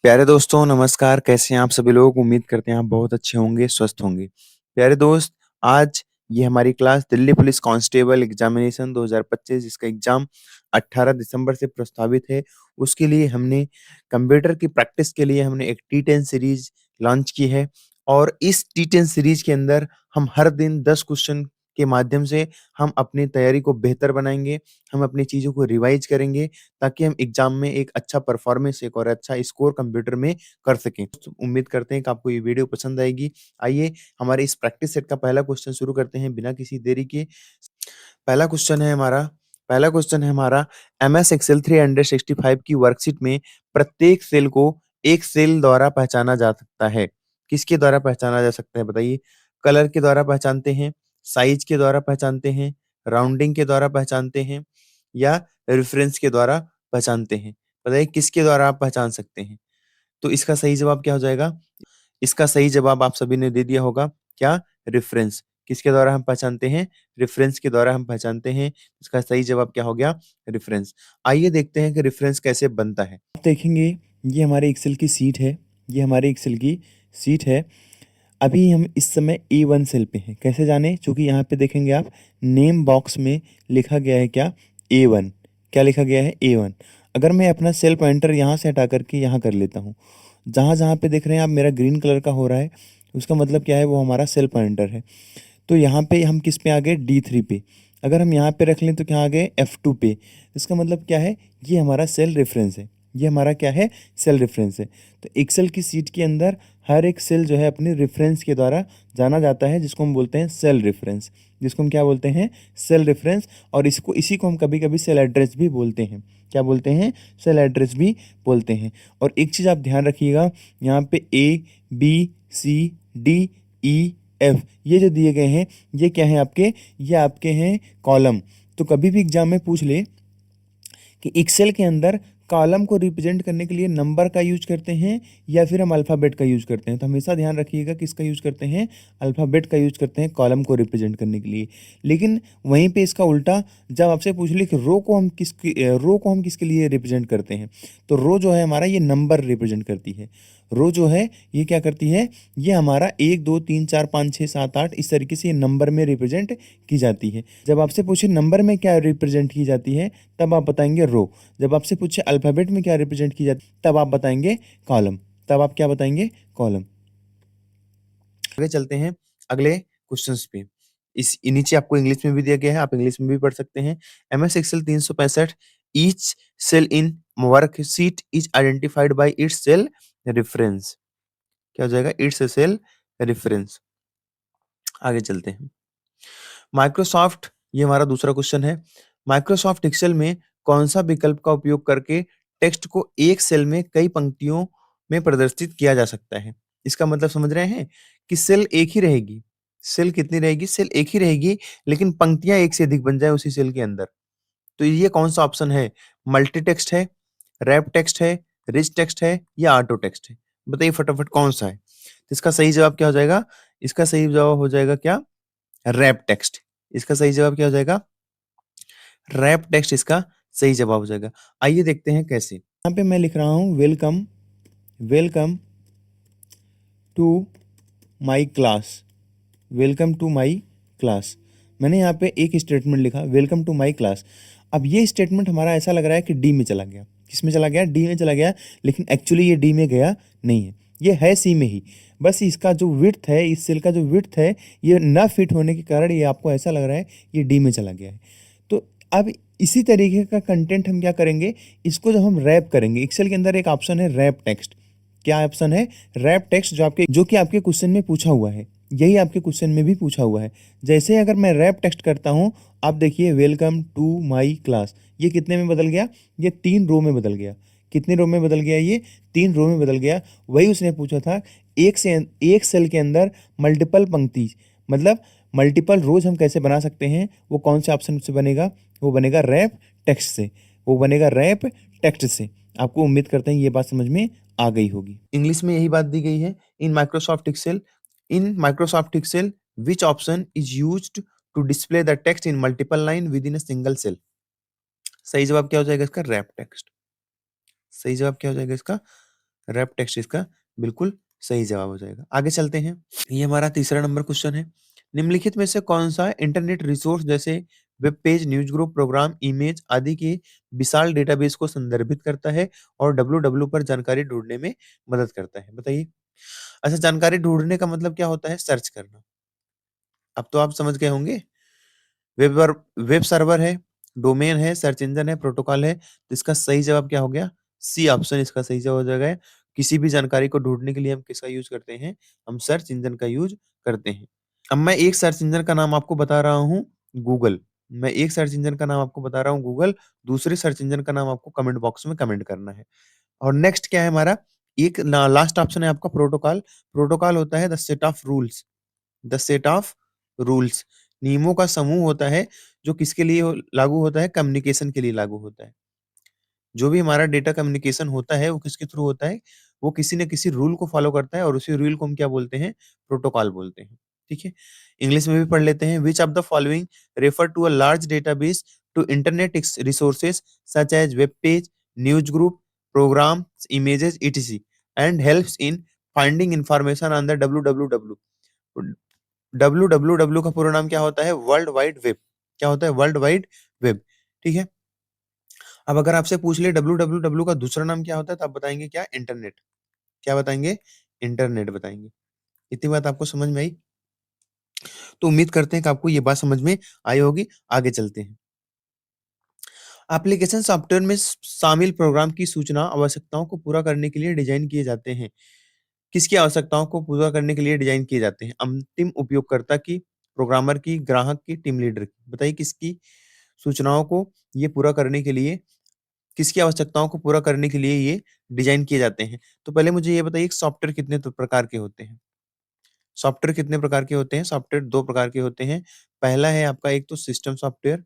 प्यारे दोस्तों नमस्कार, कैसे हैं आप सभी लोग? उम्मीद करते हैं आप बहुत अच्छे होंगे, स्वस्थ होंगे। प्यारे दोस्त, आज ये हमारी class Delhi police constable examination 2025 जिसका एग्ज़ाम 18 दिसंबर से प्रस्तावित है, उसके लिए हमने कंप्यूटर की प्रैक्टिस के लिए हमने एक T10 सीरीज़ लॉन्च की है और इस T10 सीरीज़ के अंदर हम हर दिन 10 क्वेश्चन के माध्यम से हम अपनी तैयारी को बेहतर बनाएँगे, हम अपनी चीज़ों को रिवाइज़ करेंगे ताकि हम एग्ज़ाम में एक अच्छा परफ़ॉर्मेंस एक और अच्छा स्कोर कंप्यूटर में कर सकें। तो उम्मीद करते हैं कि आपको ये वीडियो पसंद आएगी। आइए हमारे इस प्रैक्टिस सेट का पहला क्वेश्चन शुरू करते हैं बिना किसी देरी के। पहला क्वेश्चन है हमारा पहला क्वेश्चन है हमारा एमएस एक्सेल 365 की वर्कशीट में प्रत्येक सेल को एक सेल द्वारा पहचाना जा सकता है। किसके द्वारा पहचाना जा सकता है बताइए? कलर के द्वारा पहचानते हैं, साइज़ के द्वारा पहचानते हैं, राउंडिंग के द्वारा पहचानते हैं या रेफ़रेंस के द्वारा पहचानते हैं। बताइए किसके द्वारा आप पहचान सकते हैं? तो इसका सही जवाब क्या हो जाएगा? इसका सही जवाब आप सभी ने दे दिया होगा, क्या? रेफ़रेंस। किसके द्वारा हम पहचानते हैं? रेफ़रेंस के द्वारा हम पहचानते हैं। इसका सही जवाब क्या हो गया? रेफ़रेंस। आइए देखते हैं कि रेफ़रेंस कैसे बनता है। आप देखेंगे ये हमारी एक्सेल की सीट है, ये हमारी एक्सेल की सीट है। अभी हम इस समय A1 सेल पे हैं, कैसे जानें? चूँकि यहाँ पे देखेंगे आप नेम बॉक्स में लिखा गया है क्या? A1 क्या लिखा गया है? A1 अगर मैं अपना सेल पॉइंटर यहाँ से हटा कर के यहाँ कर लेता हूँ, जहाँ-जहाँ पे देख रहे हैं आप मेरा ग्रीन कलर का हो रहा है, उसका मतलब क्या है? वो हमारा सेल पॉइंटर है। तो यहाँ पे हम किस पे आ गए? D3 पे। अगर हम यहाँ पे रख लें तो क्या आ गए? F2 पे। इसका मतलब क्या है? ये हमारा सेल रेफ़रेंस है। ये हमारा क्या है? सेल रेफ़रेंस है। तो एक्सेल की शीट के अंदर हर एक सेल जो है अपने रेफ़रेंस के द्वारा जाना जाता है जिसको हम बोलते हैं सेल रेफ़रेंस। जिसको हम क्या बोलते हैं? सेल रेफ़रेंस और इसी को हम कभी-कभी सेल एड्रेस भी बोलते हैं। क्या बोलते हैं? सेल एड्रेस भी बोलते हैं। और एक चीज़ आप ध्यान रखिएगा यहाँ पे A, B, C, D, E, F ये जो दिए गए हैं, ये क्या हैं आपके? ये आपके हैं कॉलम। तो कभी भी एग्ज़ाम में पूछ ले कि एक्सेल के अंदर कॉलम को रिप्रेजेंट करने के लिए नंबर का यूज़ करते हैं या फिर हम अल्फ़ाबेट का यूज़ करते हैं। तो हमेशा ध्यान रखिएगा किसका यूज़ करते हैं? अल्फ़ाबेट का यूज़ करते हैं कॉलम को रिप्रेजेंट करने के लिए। लेकिन वहीं पे इसका उल्टा जब आपसे पूछ ले कि रो को हम किसके लिए रिप्रेजेंट करते हैं? तो रो जो है हमारा ये नंबर रिप्रेजेंट करती है। रो जो है ये क्या करती है? ये हमारा 1, 2, 3, 4, 5, 6, 7, 8 इस तरीके से ये नंबर में रिप्रेजेंट की जाती है। जब आपसे पूछे नंबर में क्या रिप्रेजेंट की जाती है, तब आप बताएँगे रो। जब आपसे पूछे अल्फ़ाबेट में क्या रिप्रेजेंट की जाती है, तब आप बताएँगे कॉलम। तब आप क्या बताएँगे? कॉलम। आगे चलते हैं अगले क्वेश्चंस पे। नीचे आपको इंग्लिश में भी दिया गया है, आप इंग्लिश में भी पढ़ सकते हैं। MS Excel 365 each cell in worksheet is identified by its cell reference. क्या हो जाएगा? It's a cell reference. आगे चलते हैं। माइक्रोसॉफ्ट ये हमारा दूसरा क्वेश्चन है। माइक्रोसॉफ्ट एक्सेल में कौन-सा विकल्प का उपयोग करके टेक्स्ट को एक सेल में कई पंक्तियों में प्रदर्शित किया जा सकता है? इसका मतलब समझ रहे हैं कि सेल एक ही रहेगी। सेल कितनी रहेगी? सेल एक ही रहेगी लेकिन पंक्तियाँ एक से अधिक बन जाए उसी सेल के अंदर। तो ये कौन-सा ऑप्शन है? मल्टी टेक्स्ट है, रैप टेक्स्ट है, रिच टेक्स्ट है या ऑटो टेक्स्ट है? बताइए फटाफट कौन-सा है? तो इसका सही जवाब क्या हो जाएगा? इसका सही जवाब हो जाएगा क्या? Wrap text. इसका सही जवाब क्या हो जाएगा? रैप टेक्स्ट इसका सही जवाब हो जाएगा। आइए देखते हैं कैसे। यहाँ पे मैं लिख रहा हूँ welcome welcome to my class. Welcome to my class. मैंने यहाँ पे एक स्टेटमेंट लिखा वेलकम टू माय क्लास। अब ये स्टेटमेंट हमारा ऐसा लग रहा है कि डी में चला गया। किस में चला गया? डी में चला गया, लेकिन एक्चुअली ये डी में गया नहीं है। ये है सी में ही। बस इसका जो विड्थ है, इस सेल का जो विड्थ है, ये ना फिट होने के कारण ये आपको ऐसा लग रहा है ये डी में चला गया है। तो अब इसी तरीके का कंटेंट हम क्या करेंगे, इसको जब हम रैप करेंगे, एक्सेल के अंदर एक ऑप्शन है रैप टेक्स्ट। क्या ऑप्शन है? रैप टेक्स्ट जो कि आपके क्वेश्चन में पूछा हुआ है। यही आपके क्वेश्चन में भी पूछा हुआ है। जैसे अगर मैं रैप टेक्स्ट करता हूँ, आप देखिए वेलकम टू माय क्लास, ये कितने में बदल गया? ये 3 रो में बदल गया। कितने रो में बदल गया ये? 3 रो में बदल गया। वही उसने पूछा था एक सेल के अंदर मल्टीपल पंक्ति मतलब मल्टीपल रोज हम कैसे बना सकते हैं? वो कौन से ऑप्शन से बनेगा? वो बनेगा रैप टेक्स्ट से। वो बनेगा रैप टेक्स्ट से। आपको उम्मीद करते हैं ये बात समझ में आ गई होगी। इंग्लिश में यही बात दी गई है। In Microsoft Excel which option is used to display the text in multiple line within a single cell? सही जवाब क्या हो जाएगा इसका? Wrap text. सही जवाब क्या हो जाएगा इसका? रैप टेक्स्ट इसका बिल्कुल सही जवाब हो जाएगा। आगे चलते हैं। ये हमारा तीसरा नंबर क्वेश्चन है। निम्नलिखित में से कौन सा इंटरनेट रिसोर्स जैसे web page, news group, program, image आदि के विशाल डेटाबेस को संदर्भित करता है और डब्ल्यू पर जानकारी ढूँढने में मदद करता है? बताइए। अच्छा, जानकारी ढूँढने का मतलब क्या होता है? सर्च करना। अब तो आप समझ गए होंगे। वेब सर्वर है, डोमेन है, सर्च इंजन है, प्रोटोकॉल है। तो इसका सही जवाब क्या हो गया? सी ऑप्शन इसका सही जवाब हो जाएगा। किसी भी जानकारी को ढूँढने के लिए हम किसका यूज़ करते हैं? हम सर्च इंजन का यूज़ करते हैं। अब मैं एक सर्च इंजन का नाम आपको बता रहा हूँ, गूगल। मैं एक सर्च इंजन का नाम आपको बता रहा हूँ, गूगल। दूसरे सर्च इंजन का नाम आपको कमेंट बॉक्स में कमेंट करना है। और नेक्स्ट क्या है हमारा? एक ना लास्ट ऑप्शन है आपका प्रोटोकॉल। प्रोटोकॉल होता है the set of rules. The set of rules, नियमों का समूह होता है जो किसके लिए लागू होता है? कम्युनिकेशन के लिए लागू होता है। जो भी हमारा डेटा कम्युनिकेशन होता है वो किसके थ्रू होता है? वो किसी न किसी रूल को फॉलो करता है और उसी रूल को हम क्या बोलते हैं? प्रोटोकॉल बोलते हैं। ठीक है? इंग्लिश में भी पढ़ लेते हैं। Which of the following refer to a large database to internet resources such as web page, news group, programs, images ETC and helps in finding information on the W. W का पूरा नाम क्या होता है? World wide web. क्या होता है? World wide web. ठीक है? अब अगर आपसे पूछ ले डब्ल्यू का दूसरा नाम क्या होता है? तो आप बताएँगे क्या? इंटरनेट। क्या बताएँगे? इंटरनेट बताएँगे। इतनी बात आपको समझ में आई? तो उम्मीद करते हैं कि आपको ये बात समझ में आई होगी। आगे चलते हैं। एप्लीकेशन सॉफ्टवेयर में शामिल प्रोग्राम की सूचना आवश्यकताओं को पूरा करने के लिए डिज़ाइन किए जाते हैं। किसकी आवश्यकताओं को पूरा करने के लिए डिज़ाइन किए जाते हैं? अंतिम उपयोगकर्ता की, प्रोग्रामर की, ग्राहक की, टीम लीडर की। बताइए किसकी सूचनाओं को ये पूरा करने के लिए, किसकी आवश्यकताओं को पूरा करने के लिए ये डिज़ाइन किए जाते हैं? तो पहले मुझे ये बताइए कि सॉफ्टवेयर कितने प्रकार के होते हैं? सॉफ्टवेयर कितने प्रकार के होते हैं? सॉफ्टवेयर 2 प्रकार के होते हैं। पहला है आपका एक तो सिस्टम सॉफ्टवेयर,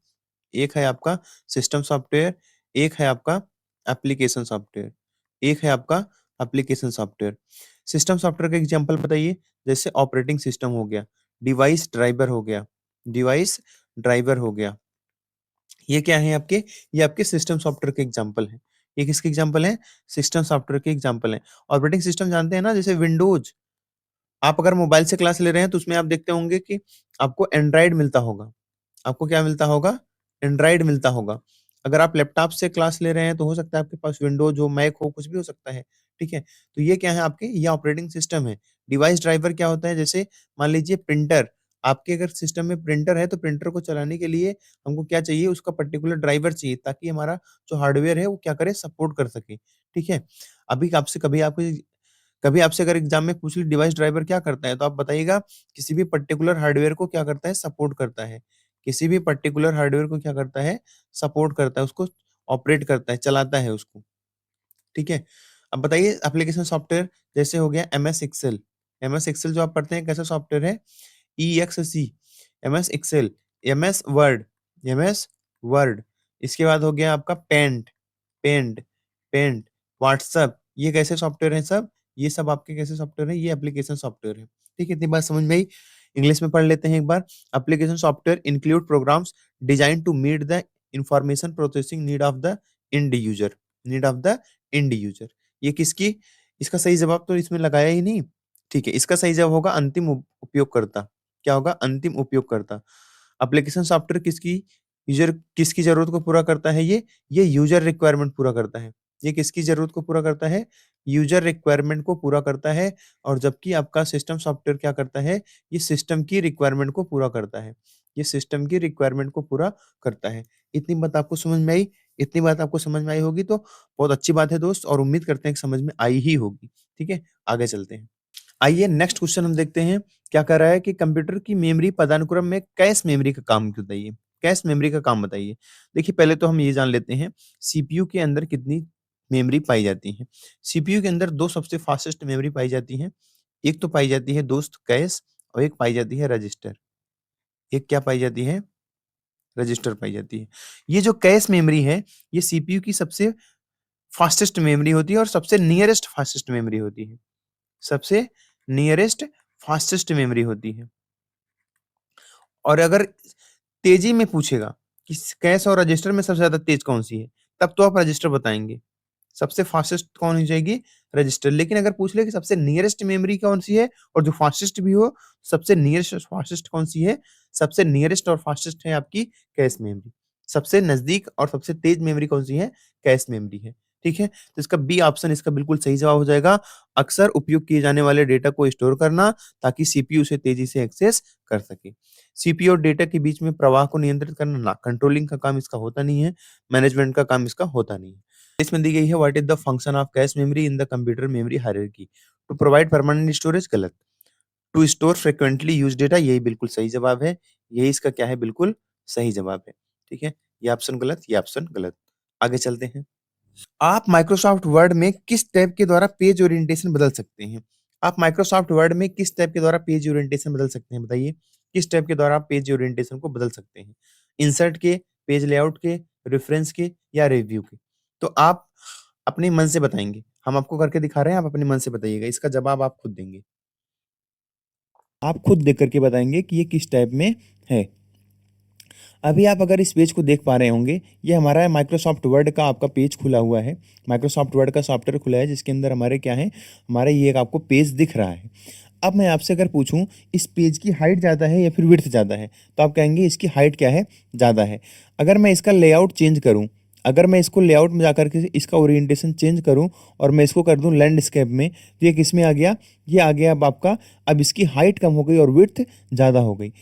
एक है आपका सिस्टम सॉफ्टवेयर, एक है आपका एप्लीकेशन सॉफ्टवेयर, एक है आपका एप्लीकेशन सॉफ्टवेयर। सिस्टम सॉफ्टवेयर का एग्ज़ाम्पल बताइए, जैसे ऑपरेटिंग सिस्टम हो गया, डिवाइस ड्राइवर हो गया, डिवाइस ड्राइवर हो गया। ये क्या है आपके? ये आपके सिस्टम सॉफ्टवेयर के एग्जांपल हैं। ये किसके एग्जांपल हैं? सिस्टम सॉफ्टवेयर के एग्जांपल हैं। ऑपरेटिंग सिस्टम जानते हैं ना, जैसे विंडोज़। आप अगर मोबाइल से क्लास ले रहे हैं तो उसमें आप देखते होंगे कि आपको एंड्रॉइड मिलता होगा। आपको क्या मिलता होगा? एंड्रॉइड मिलता होगा। अगर आप लैपटॉप से क्लास ले रहे हैं तो हो सकता है आपके पास विंडोज़ हो, मैक हो, कुछ भी हो सकता है। ठीक है? तो ये क्या है आपके? ये ऑपरेटिंग सिस्टम है। डिवाइस ड्राइवर क्या होता है? जैसे मान लीजिए प्रिंटर, आपके अगर सिस्टम में प्रिंटर है तो प्रिंटर को चलाने के लिए हमको क्या चाहिए? उसका पर्टिकुलर ड्राइवर चाहिए ताकि हमारा जो हार्डवेयर है वो क्या करे? सपोर्ट कर सके। ठीक है? अभी आपसे कभी आपसे अगर एग्ज़ाम में पूछ ले डिवाइस ड्राइवर क्या करता है? तो आप बताइएगा किसी भी पर्टिकुलर हार्डवेयर को क्या करता है? सपोर्ट करता है। किसी भी पर्टिकुलर हार्डवेयर को क्या करता है? सपोर्ट करता है, उसको ऑपरेट करता है, चलाता है उसको। ठीक है? अब बताइए एप्लीकेशन सॉफ्टवेयर जैसे हो गया एमएस एक्सेल। एमएस एक्सेल जो आप पढ़ते हैं कैसा सॉफ्टवेयर है? EXC, MS Excel, MS Word, MS Word. इसके बाद हो गया आपका पेंट, पेंट, व्हाट्सएप। ये कैसे सॉफ्टवेयर हैं सब? ये सब आपके कैसे सॉफ्टवेयर हैं? ये एप्लीकेशन सॉफ्टवेयर है। ठीक है? इतनी बात समझ में आई? इंग्लिश में पढ़ लेते हैं एक बार। Application software include programs designed to meet the information processing need of the end user. ये किसकी? इसका सही जवाब तो इसमें लगाया ही नहीं। ठीक है, इसका सही जवाब होगा अंतिम उपयोगकर्ता। क्या होगा? अंतिम उपयोगकर्ता। एप्लीकेशन सॉफ्टवेयर किसकी ज़रूरत को पूरा करता है ये? ये यूज़र रिक्वायरमेंट पूरा करता है। ये किसकी ज़रूरत को पूरा करता है? यूज़र रिक्वायरमेंट को पूरा करता है और जबकि आपका सिस्टम सॉफ्टवेयर क्या करता है? ये सिस्टम की रिक्वायरमेंट को पूरा करता है। ये सिस्टम की रिक्वायरमेंट को पूरा करता है। इतनी बात आपको समझ में आई? इतनी बात आपको समझ में आई होगी तो बहुत अच्छी बात है दोस्त और उम्मीद करते हैं कि समझ में आई ही होगी। ठीक है? आगे चलते हैं। आइए नेक्स्ट क्वेश्चन हम देखते हैं, क्या कह रहा है कि कंप्यूटर की मेमोरी पदानुक्रम में कैश मेमोरी का काम बताइए। कैश मेमोरी का काम बताइए। देखिए पहले तो हम ये जान लेते हैं सीपीयू के अंदर कितनी मेमोरी पाई जाती है। सीपीयू के अंदर 2 सबसे फास्टेस्ट मेमोरी पाई जाती है। एक तो पाई जाती है दोस्त कैश और एक पाई जाती है रजिस्टर। एक क्या पाई जाती है? रजिस्टर पाई जाती है। ये जो कैश मेमोरी है, ये सीपीयू की सबसे फास्टेस्ट मेमोरी होती है और सबसे नियरेस्ट फास्टेस्ट मेमोरी होती है। सबसे नियरेस्ट फास्टेस्ट मेमोरी होती है। और अगर तेजी में पूछेगा कि कैश और रजिस्टर में सबसे ज़्यादा तेज़ कौन-सी है? तब तो आप रजिस्टर बताएँगे। सबसे फास्टेस्ट कौन हो जाएगी? रजिस्टर। लेकिन अगर पूछ ले कि सबसे नियरेस्ट मेमोरी कौन-सी है और जो फास्टेस्ट भी हो, सबसे नियरेस्ट और फास्टेस्ट कौन-सी है? सबसे नियरेस्ट और फास्टेस्ट है आपकी कैश मेमोरी। सबसे नज़दीक और सबसे तेज़ मेमोरी कौन-सी है? कैश मेमोरी है। ठीक है? तो इसका बी ऑप्शन इसका बिल्कुल सही जवाब हो जाएगा। अक्सर उपयोग किए जाने वाले डेटा को स्टोर करना ताकि सीपीयू उसे तेज़ी से एक्सेस कर सके। सीपीयू और डेटा के बीच में प्रवाह को नियंत्रित करना ना कंट्रोलिंग का काम इसका होता नहीं है, मैनेजमेंट का काम इसका होता नहीं है। इसमें दी गई है what is the function of cache memory in the computer memory hierarchy? To provide permanent storage गलत। To store frequently used data यही बिल्कुल सही जवाब है। यही इसका क्या है बिल्कुल सही जवाब है। ठीक है? ये ऑप्शन गलत, ये ऑप्शन गलत। आगे चलते हैं। आप माइक्रोसॉफ्ट वर्ड में किस टैब के द्वारा पेज ओरिएंटेशन बदल सकते हैं? आप माइक्रोसॉफ्ट वर्ड में किस टैब के द्वारा पेज ओरिएंटेशन बदल सकते हैं बताइए? किस टैब के द्वारा आप पेज ओरिएंटेशन को बदल सकते हैं? इंसर्ट के, पेज लेआउट के, रेफरेंस के या रिव्यू के? तो आप अपने मन से बताएँगे। हम आपको करके दिखा रहे हैं, आप अपने मन से बताइएगा। इसका जवाब आप खुद देंगे। आप खुद देख कर के बताएँगे कि ये किस टैब में है। अभी आप अगर इस पेज को देख पा रहे होंगे, ये हमारा माइक्रोसॉफ्ट वर्ड का आपका पेज खुला हुआ है। माइक्रोसॉफ्ट वर्ड का सॉफ्टवेयर खुला है जिसके अंदर हमारे क्या है, हमारा ये एक आपको पेज दिख रहा है। अब मैं आपसे अगर पूछूँ इस पेज की हाइट ज़्यादा है या फिर विड्थ ज़्यादा है? तो आप कहेंगे इसकी हाइट क्या है? ज़्यादा है। अगर मैं इसका लेआउट चेंज करूँ, अगर मैं इसको लेआउट में जाकर के इसका ओरिएंटेशन चेंज करूँ और मैं इसको कर दूँ लैंडस्केप में, तो ये किसमें आ गया? ये आ गया अब आपका, अब इसकी हाइट कम हो गई और विड्थ ज़्यादा हो गई।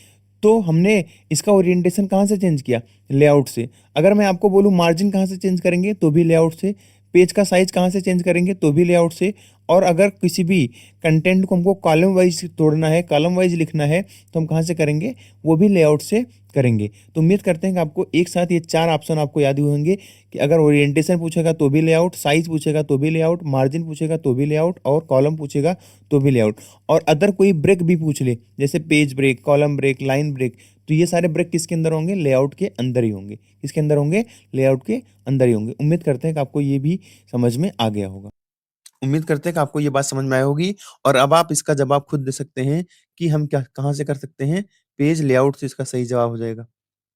तो हमने इसका ओरिएंटेशन कहाँ से चेंज किया? लेआउट से। अगर मैं आपको बोलूँ मार्जिन कहाँ से चेंज करेंगे? तो भी लेआउट से। पेज का साइज़ कहाँ से चेंज करेंगे? तो भी लेआउट से। और अगर किसी भी कंटेंट को हमको कॉलम वाइज़ तोड़ना है, कॉलम वाइज़ लिखना है, तो हम कहाँ से करेंगे? वो भी लेआउट से करेंगे। तो उम्मीद करते हैं कि आपको एक साथ ये 4 ऑप्शन आपको याद हुए होंगे कि अगर ओरिएंटेशन पूछेगा तो भी लेआउट, साइज़ पूछेगा तो भी लेआउट, मार्जिन पूछेगा तो भी लेआउट और कॉलम पूछेगा तो भी लेआउट। और अदर कोई ब्रेक भी पूछ ले, जैसे page break, column break, line break, तो ये सारे ब्रेक किसके अंदर होंगे? लेआउट के अंदर ही होंगे। किसके अंदर होंगे? लेआउट के अंदर ही होंगे। उम्मीद करते हैं कि आपको ये भी समझ में आ गया होगा। उम्मीद करते हैं कि आपको ये बात समझ में आई होगी और अब आप इसका जवाब खुद दे सकते हैं कि हम क्या कहाँ से कर सकते हैं? पेज लेआउट से इसका सही जवाब हो जाएगा।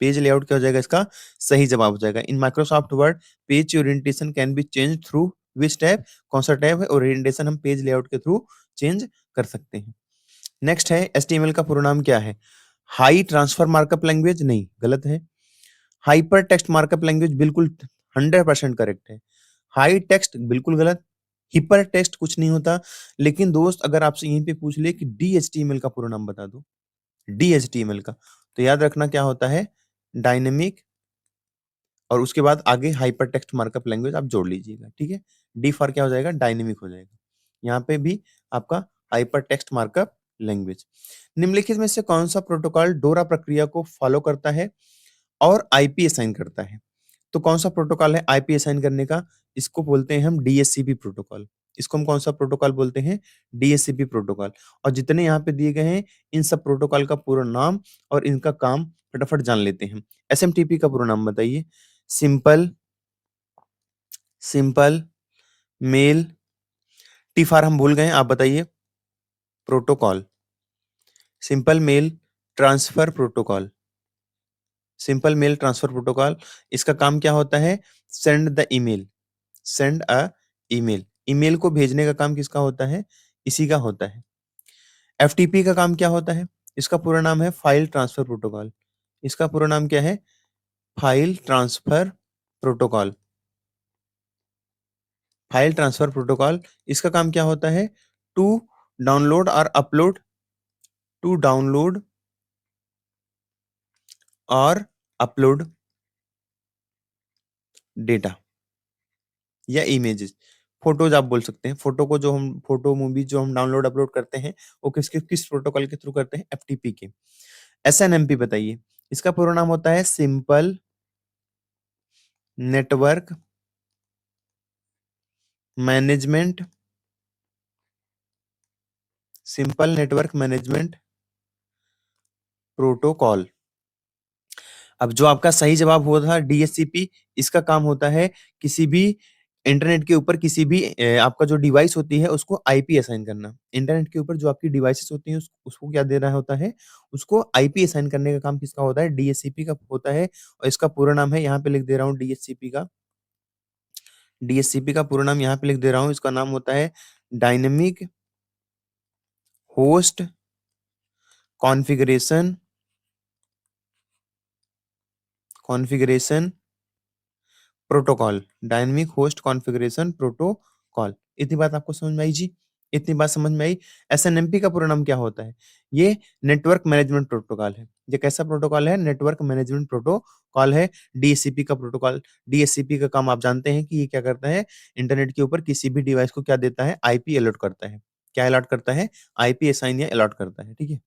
पेज लेआउट क्या हो जाएगा इसका? सही जवाब हो जाएगा। In Microsoft word page orientation can be changed through which tab? कौन-सा टैब है? ओरिएंटेशन हम पेज लेआउट के थ्रू चेंज कर सकते हैं। नेक्स्ट है एचटीएमएल का पूरा नाम क्या है? हाई ट्रांसफर मार्कअप लैंग्वेज नहीं, गलत है। हाइपर टेक्स्ट मार्कअप लैंग्वेज बिल्कुल 100% करेक्ट है। हाई टेक्स्ट बिल्कुल गलत। हिपर टेक्स्ट कुछ नहीं होता। लेकिन दोस्त अगर आपसे यहीं पे पूछ ले कि डीएचटीएमएल का पूरा नाम बता दो, डीएचटीएमएल का, तो याद रखना क्या होता है? डायनेमिक और उसके बाद आगे हाइपर टेक्स्ट मार्कअप लैंग्वेज आप जोड़ लीजिएगा, ठीक है? डी फॉर क्या हो जाएगा? डायनेमिक हो जाएगा। यहाँ पे भी आपका हाइपर टेक्स्ट मार्कअप लैंग्वेज। निम्नलिखित में से कौन-सा प्रोटोकॉल डोरा प्रक्रिया को फॉलो करता है और आईपी असाइन करता है? तो कौन-सा प्रोटोकॉल है आईपी असाइन करने का? इसको बोलते हैं हम डीएससीपी प्रोटोकॉल। इसको हम कौन-सा प्रोटोकॉल बोलते हैं? DSCP protocol. और जितने यहाँ पे दिए गए हैं, इन सब प्रोटोकॉल का पूरा नाम और इनका काम फटाफट जान लेते हैं। एसएमटीपी का पूरा नाम बताइए? Simple simple mail T for हम भूल गए हैं, आप बताइए? Protocol. Simple mail transfer protocol. Simple mail transfer protocol. इसका काम क्या होता है? Send the email. Send a email. Email को भेजने का काम किसका होता है? इसी का होता है। एफटीपी का काम क्या होता है? इसका पूरा नाम है फाइल ट्रांसफर प्रोटोकॉल। इसका पूरा नाम क्या है? File transfer protocol. File transfer protocol. इसका काम क्या होता है? टू डाउनलोड और अपलोड टू डाउनलोड और अपलोड डेटा या इमेजेस। फोटोज़ आप बोल सकते हैं। फोटो को जो हम फोटो मूवीज़ जो हम डाउनलोड अपलोड करते हैं, वो किस प्रोटोकॉल के थ्रू करते हैं? एफटीपी के। एसएनएमपी बताइए? इसका पूरा नाम होता है simple network management simple network management protocol. अब जो आपका सही जवाब हुआ था डीएचसीपी, इसका काम होता है किसी भी इंटरनेट के ऊपर किसी भी आपका जो डिवाइस होती है उसको आईपी असाइन करना। इंटरनेट के ऊपर जो आपकी डिवाइसेस होती हैं उसको क्या देना होता है? उसको आईपी असाइन करने का काम किसका होता है? डीएचसीपी का होता है और इसका पूरा नाम है यहाँ पे लिख दे रहा हूँ डीएचसीपी का डीएचसीपी का पूरा नाम यहाँ पे लिख दे रहा हूँ, इसका नाम होता है dynamic host configuration configuration protocol, dynamic host configuration protocol. इतनी बात आपको समझ में आई जी? इतनी बात समझ में आई? एसएनएमपी का पूरा नाम क्या होता है? ये नेटवर्क मैनेजमेंट प्रोटोकॉल है। ये कैसा प्रोटोकॉल है? नेटवर्क मैनेजमेंट प्रोटोकॉल है। डीएचसीपी का प्रोटोकॉल, डीएचसीपी का काम आप जानते हैं कि ये क्या करता है? इंटरनेट के ऊपर किसी भी डिवाइस को क्या देता है? आईपी अलॉट करता है। क्या अलॉट करता है? आईपी असाइन या अलॉट करता है, ठीक है?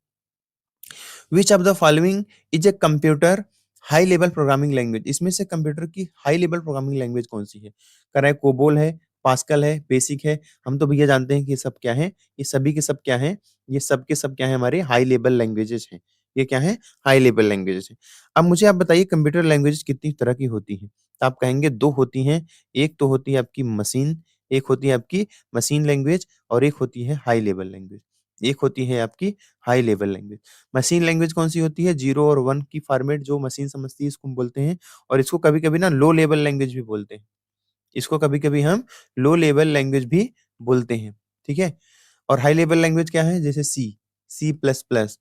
Which of the following is a computer high level programming language, इसमें से कंप्यूटर की हाई लेवल प्रोग्रामिंग लैंग्वेज कौन सी है? कह रहा है कोबोल है, पास्कल है, बेसिक है। हम तो भैया जानते हैं कि ये सब क्या है, ये सभी के सब क्या है, ये सब के सब क्या है, हमारे हाई लेवल लैंग्वेजेस हैं। ये क्या है? हाई लेवल लैंग्वेजेस है। अब मुझे आप बताइए कंप्यूटर लैंग्वेजेस कितनी तरह की होती हैं? तो आप कहेंगे दो होती हैं। एक तो होती है आपकी मशीन, एक होती है आपकी मशीन लैंग्वेज, और एक होती है हाई लेवल लैंग्वेज। एक होती है आपकी high level language. Machine language कौन-सी होती है? 0 और 1 की फॉर्मेट जो मशीन समझती है इसको हम बोलते हैं, और इसको कभी-कभी ना लो लेवल लैंग्वेज भी बोलते हैं। इसको कभी-कभी हम लो लेवल लैंग्वेज भी बोलते हैं, ठीक है? और हाई लेवल लैंग्वेज क्या है? जैसे सी, सी प्लस प्लस,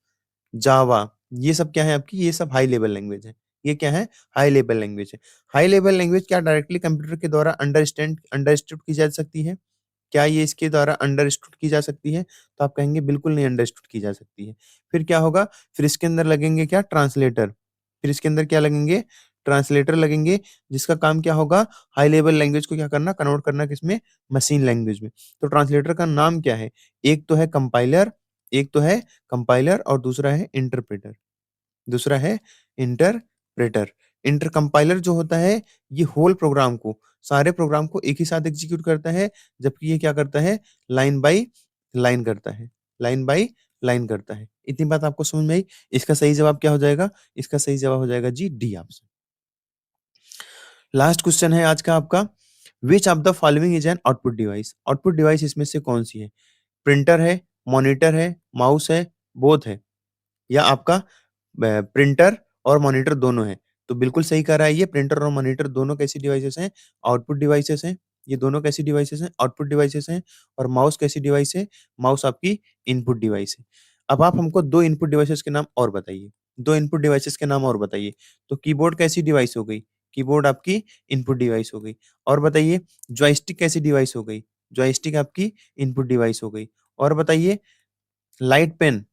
जावा, ये सब क्या है आपकी? ये सब हाई लेवल लैंग्वेज है। ये क्या है? हाई लेवल लैंग्वेज है। हाई लेवल लैंग्वेज क्या डायरेक्टली कंप्यूटर के द्वारा अंडरस्टूड की जा सकती है? क्या ये इसके द्वारा अंडरस्टूड की जा सकती है? तो आप कहेंगे बिल्कुल नहीं अंडरस्टूड की जा सकती है। फिर क्या होगा? फिर इसके अंदर लगेंगे क्या? ट्रांसलेटर। फिर इसके अंदर क्या लगेंगे? ट्रांसलेटर लगेंगे, जिसका काम क्या होगा? हाई लेवल लैंग्वेज को क्या करना? कन्वर्ट करना किसमें? मशीन लैंग्वेज में। तो ट्रांसलेटर का नाम क्या है? एक तो है कंपाइलर और दूसरा है इंटरप्रेटर। दूसरा है इंटरप्रेटर। इंटर कंपाइलर जो होता है, ये होल प्रोग्राम को, सारे प्रोग्राम को एक ही साथ एग्ज़ीक्यूट करता है, जबकि ये क्या करता है? लाइन बाय लाइन करता है, लाइन बाय लाइन करता है। इतनी बात आपको समझ में आई? इसका सही जवाब क्या हो जाएगा? इसका सही जवाब हो जाएगा G D option. Last question है आज का आपका, which of the following is an output device? Output device इसमें से कौन-सी है? प्रिंटर है, मॉनिटर है, माउस है, बोथ है, या आपका प्रिंटर और मॉनिटर दोनों हैं। तो बिल्कुल सही कह रहा है ये, प्रिंटर और मॉनिटर दोनों कैसी डिवाइसेज़ हैं? आउटपुट डिवाइसेज़ हैं। ये दोनों कैसी डिवाइसेज़ हैं? आउटपुट डिवाइसेज़ हैं। और माउस कैसी डिवाइस है? माउस आपकी इनपुट डिवाइस है। अब आप हमको 2 इनपुट डिवाइसेज़ के नाम और बताइए। 2 इनपुट डिवाइसेज़ के नाम और बताइए। तो कीबोर्ड कैसी डिवाइस हो गई? कीबोर्ड आपकी इनपुट डिवाइस हो गई। और बताइए जॉयस्टिक कैसी डिवाइस हो गई? जॉयस्टिक आपकी इनपुट डिवाइस हो गई। और बताइए लाइट पेन,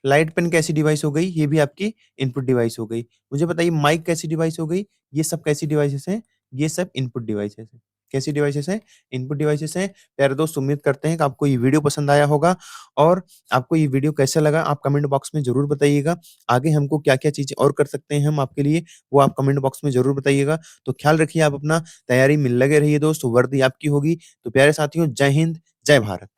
लाइट पेन कैसी डिवाइस हो गई? ये भी आपकी इनपुट डिवाइस हो गई। मुझे बताइए माइक कैसी डिवाइस हो गई? ये सब कैसी डिवाइसेज़ हैं? ये सब इनपुट डिवाइसेज़ हैं। कैसी डिवाइसेज़ हैं? इनपुट डिवाइसेज़ हैं। प्यारे दोस्त उम्मीद करते हैं कि आपको ये वीडियो पसंद आया होगा, और आपको ये वीडियो कैसा लगा आप कमेंट बॉक्स में ज़रूर बताइएगा। आगे हमको क्या-क्या चीज़ें और कर सकते हैं हम आपके लिए, वो आप कमेंट बॉक्स में ज़रूर बताइएगा। तो ख़्याल रखिए आप अपना, तैयारी में लगे रहिए दोस्त, वर्दी आपकी होगी। तो प्यारे साथियों जय हिंद, जय भारत।